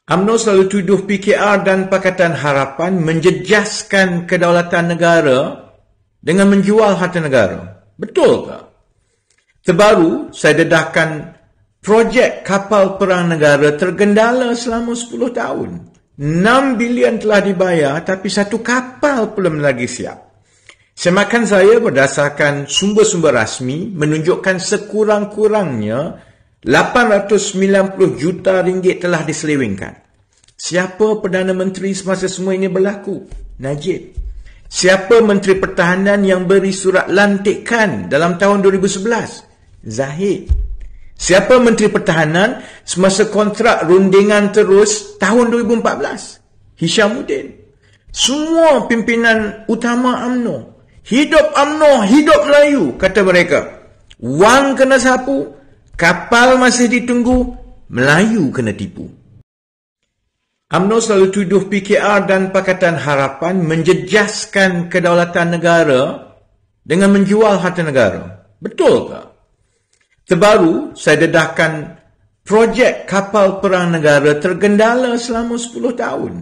UMNO selalu tuduh PKR dan Pakatan Harapan menjejaskan kedaulatan negara dengan menjual harta negara. Betul ke? Terbaru, saya dedahkan projek kapal perang negara tergendala selama 10 tahun. 6 bilion telah dibayar tapi satu kapal belum lagi siap. Semakan saya berdasarkan sumber-sumber rasmi menunjukkan sekurang-kurangnya 890 juta ringgit telah diselewengkan. Siapa Perdana Menteri semasa semua ini berlaku? Najib. Siapa Menteri Pertahanan yang beri surat lantikan dalam tahun 2011? Zahid. Siapa Menteri Pertahanan semasa kontrak rundingan terus tahun 2014? Hishamuddin. Semua pimpinan utama UMNO. Hidup UMNO, hidup Melayu, kata mereka. Wang kena sapu, kapal masih ditunggu, Melayu kena tipu. UMNO selalu tuduh PKR dan Pakatan Harapan menjejaskan kedaulatan negara dengan menjual harta negara. Betul ke? Terbaru, saya dedahkan projek kapal perang negara tergendala selama 10 tahun.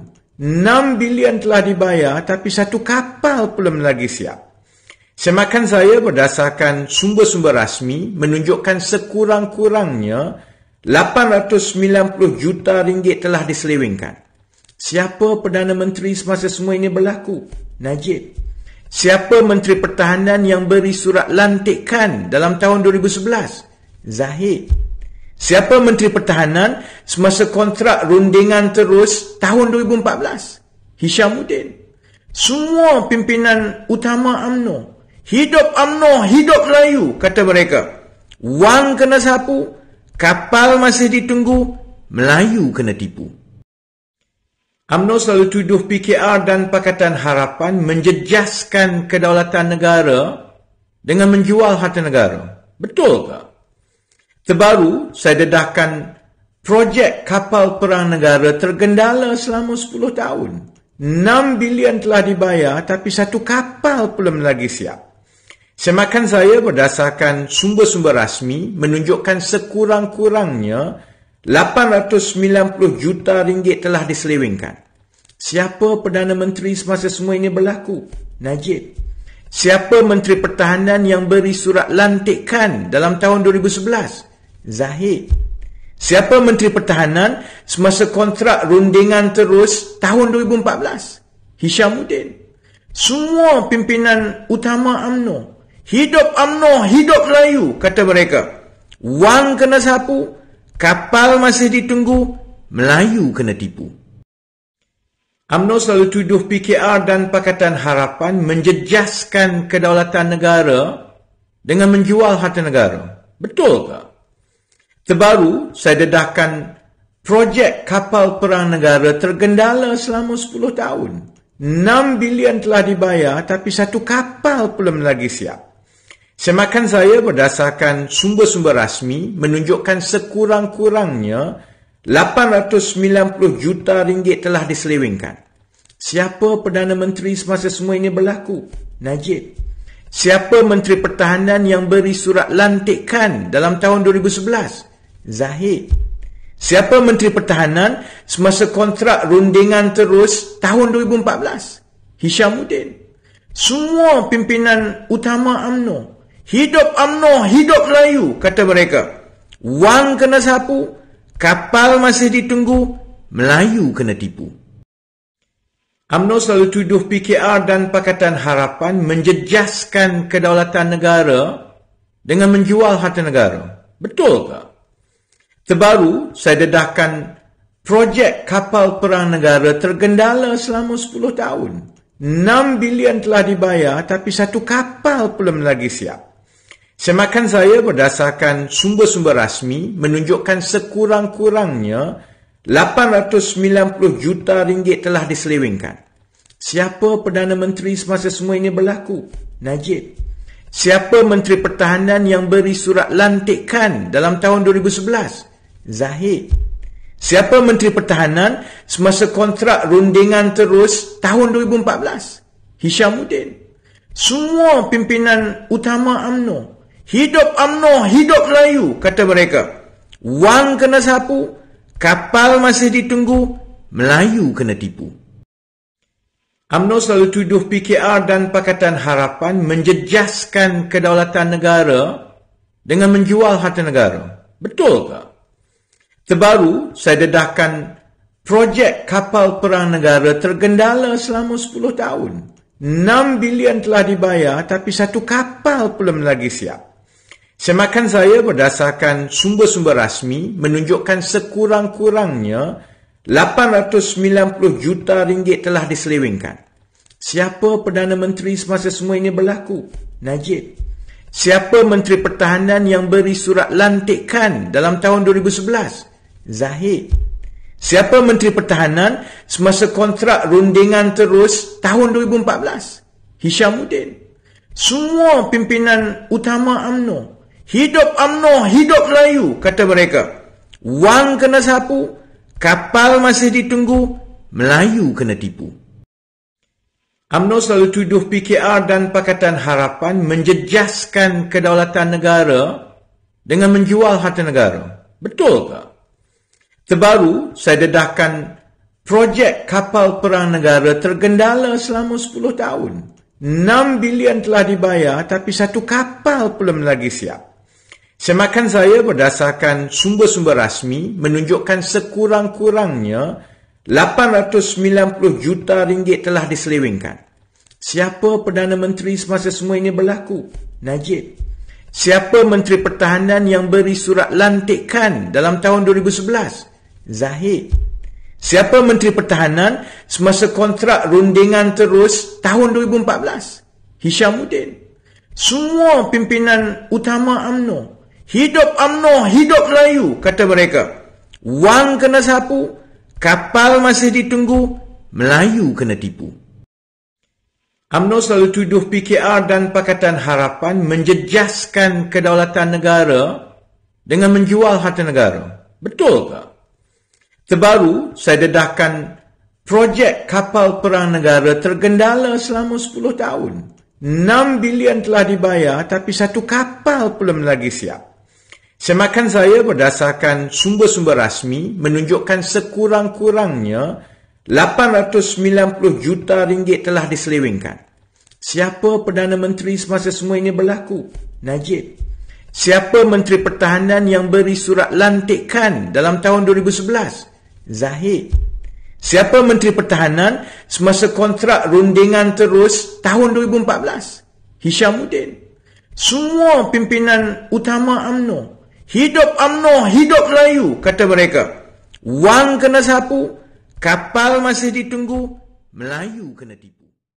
6 bilion telah dibayar tapi satu kapal belum lagi siap. Semakan saya berdasarkan sumber-sumber rasmi menunjukkan sekurang-kurangnya 890 juta ringgit telah diselewengkan. Siapa Perdana Menteri semasa semua ini berlaku? Najib. Siapa Menteri Pertahanan yang beri surat lantikan dalam tahun 2011? Zahid. Siapa Menteri Pertahanan semasa kontrak rundingan terus tahun 2014? Hishamuddin. Semua pimpinan utama UMNO. Hidup UMNO, hidup Melayu, kata mereka. Wang kena sapu, kapal masih ditunggu, Melayu kena tipu. UMNO selalu tuduh PKR dan Pakatan Harapan menjejaskan kedaulatan negara dengan menjual harta negara. Betul ke? Terbaru, saya dedahkan projek kapal perang negara tergendala selama 10 tahun. 6 bilion telah dibayar tapi satu kapal belum lagi siap. Semakan saya berdasarkan sumber-sumber rasmi menunjukkan sekurang-kurangnya 890 juta ringgit telah diselewengkan. Siapa Perdana Menteri semasa semua ini berlaku? Najib. Siapa Menteri Pertahanan yang beri surat lantikan dalam tahun 2011? Zahid. Siapa Menteri Pertahanan semasa kontrak rundingan terus tahun 2014? Hishamuddin. Semua pimpinan utama UMNO. Hidup UMNO, hidup Melayu, kata mereka. Wang kena sapu, kapal masih ditunggu, Melayu kena tipu. UMNO selalu tuduh PKR dan Pakatan Harapan menjejaskan kedaulatan negara dengan menjual harta negara. Betul ke? Terbaru, saya dedahkan projek kapal perang negara tergendala selama 10 tahun. 6 bilion telah dibayar tapi satu kapal belum lagi siap. Semakan saya berdasarkan sumber-sumber rasmi menunjukkan sekurang-kurangnya 890 juta ringgit telah diselewengkan. Siapa Perdana Menteri semasa semua ini berlaku? Najib. Siapa Menteri Pertahanan yang beri surat lantikan dalam tahun 2011? Zahid. Siapa Menteri Pertahanan semasa kontrak rundingan terus tahun 2014? Hishamuddin. Semua pimpinan utama UMNO. Hidup UMNO, hidup Melayu, kata mereka. Wang kena sapu, kapal masih ditunggu, Melayu kena tipu. UMNO selalu tuduh PKR dan Pakatan Harapan menjejaskan kedaulatan negara dengan menjual harta negara. Betul ke? Terbaru, saya dedahkan projek kapal perang negara tergendala selama 10 tahun. 6 bilion telah dibayar tapi satu kapal belum lagi siap. Semakan saya berdasarkan sumber-sumber rasmi menunjukkan sekurang-kurangnya 890 juta ringgit telah diselewengkan. Siapa Perdana Menteri semasa semua ini berlaku? Najib. Siapa Menteri Pertahanan yang beri surat lantikan dalam tahun 2011? Zahid. Siapa Menteri Pertahanan semasa kontrak rundingan terus tahun 2014? Hishamuddin. Semua pimpinan utama UMNO. Hidup UMNO, hidup Melayu, kata mereka. Wang kena sapu, Kapal masih ditunggu, Melayu kena tipu. UMNO selalu tuduh PKR dan Pakatan Harapan menjejaskan kedaulatan negara dengan menjual harta negara. Betul ke? Terbaru, saya dedahkan projek kapal perang negara tergendala selama 10 tahun. 6 bilion telah dibayar tapi satu kapal belum lagi siap. Semakan saya berdasarkan sumber-sumber rasmi menunjukkan sekurang-kurangnya 890 juta ringgit telah diselewengkan. Siapa Perdana Menteri semasa semua ini berlaku? Najib. Siapa Menteri Pertahanan yang beri surat lantikan dalam tahun 2011? Zahid. Siapa Menteri Pertahanan semasa kontrak rundingan terus tahun 2014? Hishamuddin. Semua pimpinan utama UMNO. Hidup UMNO, hidup Melayu, kata mereka. Wang kena sapu, kapal masih ditunggu, Melayu kena tipu. UMNO selalu tuduh PKR dan Pakatan Harapan menjejaskan kedaulatan negara dengan menjual harta negara. Betul ke? Terbaru, saya dedahkan projek kapal perang negara tergendala selama 10 tahun. 6 bilion telah dibayar tapi satu kapal belum lagi siap. Semakan saya berdasarkan sumber-sumber rasmi menunjukkan sekurang-kurangnya 890 juta ringgit telah diselewengkan. Siapa Perdana Menteri semasa semua ini berlaku? Najib. Siapa Menteri Pertahanan yang beri surat lantikan dalam tahun 2011? Zahid. Siapa Menteri Pertahanan semasa kontrak rundingan terus tahun 2014? Hishamuddin. Semua pimpinan utama UMNO. Hidup UMNO, hidup Melayu, kata mereka. Wang kena sapu, kapal masih ditunggu, Melayu kena tipu. UMNO selalu tuduh PKR dan Pakatan Harapan menjejaskan kedaulatan negara dengan menjual harta negara. Betul ke? Terbaru, saya dedahkan projek kapal perang negara tergendala selama 10 tahun. 6 bilion telah dibayar tapi satu kapal belum lagi siap. Semakan saya berdasarkan sumber-sumber rasmi menunjukkan sekurang-kurangnya 890 juta ringgit telah diselewengkan. Siapa Perdana Menteri semasa semua ini berlaku? Najib. Siapa Menteri Pertahanan yang beri surat lantikan dalam tahun 2011? Zahid. Siapa Menteri Pertahanan semasa kontrak rundingan terus tahun 2014? Hishamuddin. Semua pimpinan utama UMNO. Hidup UMNO, hidup Melayu, kata mereka. Wang kena sapu, kapal masih ditunggu, Melayu kena tipu.